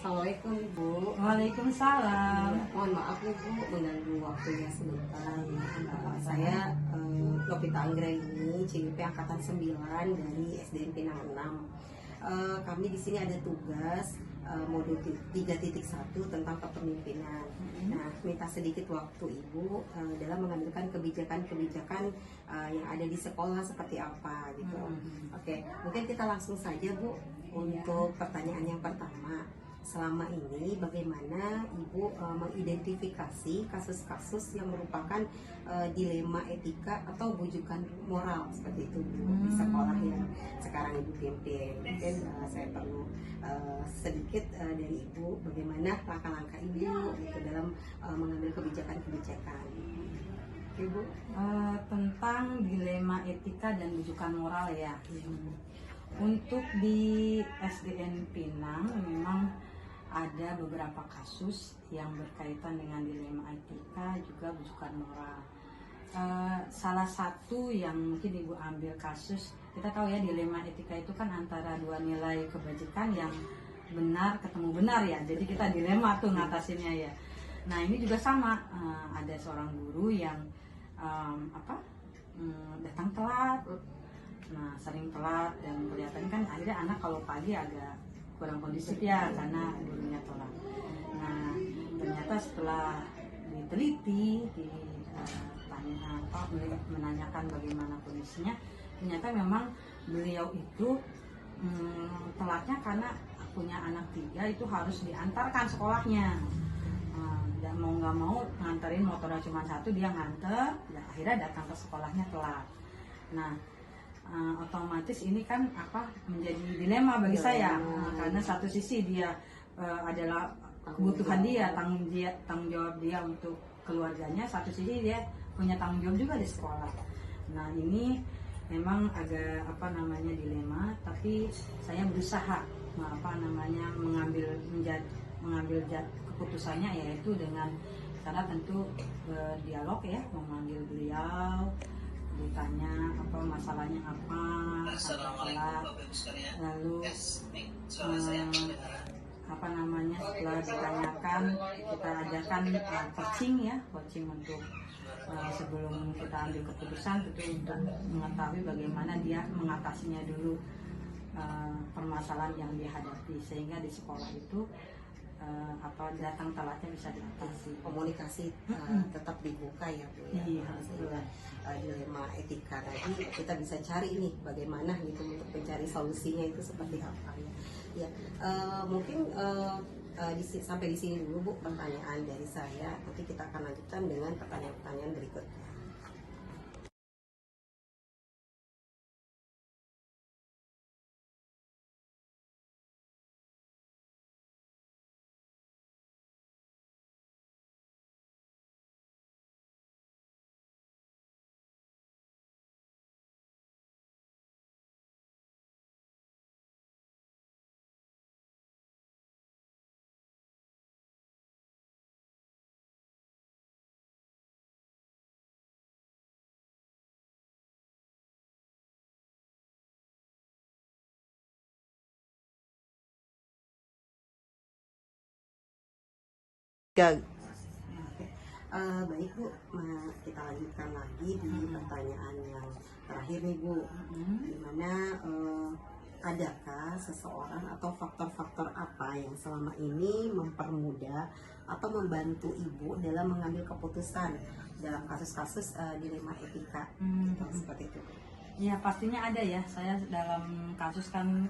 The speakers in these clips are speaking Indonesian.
Assalamualaikum Ibu. Waalaikumsalam. Mohon maaf nih Bu, mengganggu waktunya sebentar. Saya Novita Anggraini, CWP Angkatan 9 dari SDN Pinang 6. Kami di sini ada tugas modul 3.1 tentang kepemimpinan. Nah, minta sedikit waktu Ibu dalam mengambilkan kebijakan-kebijakan yang ada di sekolah seperti apa gitu. Oke, mungkin kita langsung saja Bu untuk pertanyaan yang pertama. Selama ini bagaimana Ibu mengidentifikasi kasus-kasus yang merupakan dilema etika atau bujukan moral seperti itu di sekolah yang sekarang Ibu pimpin? Mungkin saya perlu sedikit dari Ibu bagaimana langkah-langkah Ibu gitu dalam mengambil kebijakan-kebijakan. Ibu Tentang dilema etika dan bujukan moral ya. Untuk di SDN Pinang memang ada beberapa kasus yang berkaitan dengan dilema etika juga bujukan moral. Salah satu yang mungkin Ibu ambil kasus, kita tahu ya dilema etika itu kan antara dua nilai kebajikan yang benar ketemu benar ya. Jadi kita dilema tuh ngatasinnya ya. Nah ini juga sama, ada seorang guru yang datang telat. Nah sering telat dan kelihatan kan akhirnya anak kalau pagi agak kurang kondusif ya karena gurunya telat. Nah ternyata setelah diteliti, menanyakan bagaimana kondisinya, ternyata memang beliau itu telatnya karena punya anak 3 itu harus diantarkan sekolahnya. Dan mau nggak mau nganterin motornya cuma 1, dia nganter, dan akhirnya datang ke sekolahnya telat. Nah otomatis ini kan menjadi dilema bagi saya, karena satu sisi dia adalah kebutuhan dia, tanggung jawab dia untuk keluarganya, satu sisi dia punya tanggung jawab juga di sekolah. Nah ini memang agak dilema, tapi saya berusaha mengambil keputusannya, yaitu dengan cara tentu berdialog ya, memanggil beliau, ditanya masalahnya apa, lalu setelah ditanyakan kita ajarkan coaching untuk sebelum kita ambil keputusan, tentu untuk mengetahui bagaimana dia mengatasinya dulu permasalahan yang dihadapi, sehingga di sekolah itu datang telatnya bisa diatasi. Komunikasi tetap dibuka ya Bu ya. Iya, sehingga dilema etika tadi kita bisa cari nih bagaimana gitu untuk mencari solusinya itu seperti apa ya. Ya mungkin sampai di sini dulu Bu pertanyaan dari saya. Nanti kita akan lanjutkan dengan pertanyaan-pertanyaan berikutnya. Baik Bu, kita lanjutkan lagi di pertanyaan yang terakhir nih Bu. Dimana adakah seseorang atau faktor-faktor apa yang selama ini mempermudah atau membantu Ibu dalam mengambil keputusan dalam kasus-kasus dilema etika seperti itu? Ya pastinya ada ya. Saya dalam kasus kan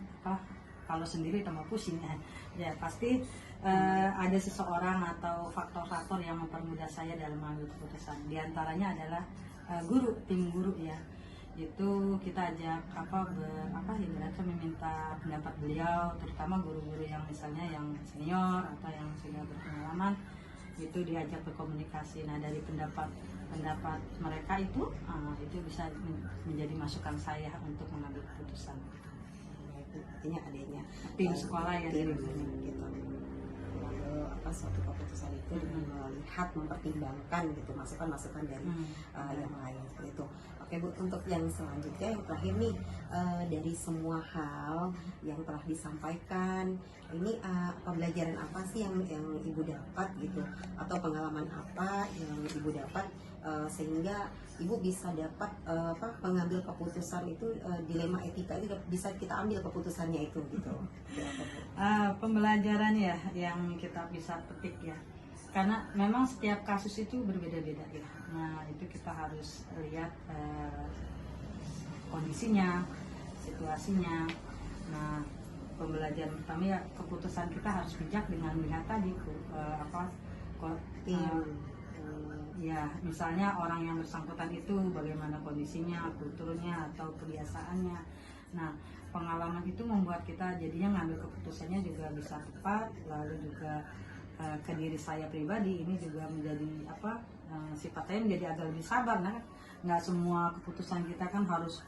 kalau sendiri tambah pusing ya. Ya pasti ada seseorang atau faktor-faktor yang mempermudah saya dalam mengambil keputusan. Di antaranya adalah tim guru ya. Itu kita ajak ibaratnya meminta pendapat beliau, terutama guru-guru yang misalnya yang senior atau yang sudah berpengalaman, itu diajak berkomunikasi. Nah dari pendapat mereka itu bisa menjadi masukan saya untuk mengambil keputusan. Artinya adanya tim sekolah ya, tim gitu. Lalu suatu keputusan itu dengan melihat, mempertimbangkan gitu masukan-masukan dari yang lain seperti itu. Oke Bu, untuk yang selanjutnya yang terakhir nih, dari semua hal yang telah disampaikan ini, pembelajaran apa sih yang Ibu dapat gitu, atau pengalaman apa yang Ibu dapat sehingga Ibu bisa dapat mengambil keputusan itu, dilema etika itu bisa kita ambil keputusannya itu gitu. Pembelajaran ya yang kita bisa petik ya, karena memang setiap kasus itu berbeda-beda ya. Nah itu kita harus lihat kondisinya, situasinya. Nah pembelajaran pertama ya, keputusan kita harus bijak dengan melihat tadi ya, misalnya orang yang bersangkutan itu bagaimana kondisinya, kulturnya atau kebiasaannya. Nah pengalaman itu membuat kita jadinya ngambil keputusannya juga bisa tepat, lalu juga ke diri saya pribadi ini juga menjadi sifat saya menjadi agak lebih sabar. Nah nggak semua keputusan kita kan harus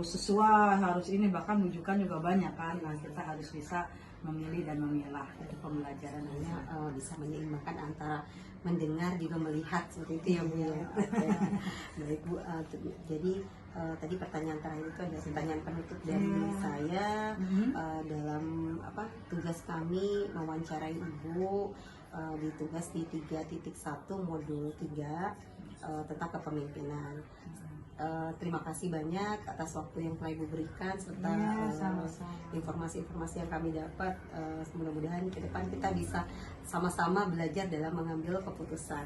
sesuai, harus ini, bahkan rujukan juga banyak kan. Nah kita harus bisa memilih dan memilah. Itu pembelajarannya, bisa menyeimbangkan antara mendengar juga melihat seperti itu ya Bu ya. Baik Bu, jadi tadi pertanyaan terakhir itu adalah pertanyaan penutup dari saya. Dalam tugas kami mewawancarai Ibu di tugas di 3.1 modul 3 tentang kepemimpinan. Terima kasih banyak atas waktu yang telah Ibu berikan serta informasi-informasi yang kami dapat. Mudah-mudahan ke depan kita bisa sama-sama belajar dalam mengambil keputusan.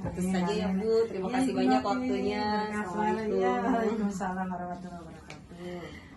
Tentu saja ya Bu, terima kasih banyak waktunya. Assalamualaikum warahmatullahi wabarakatuh.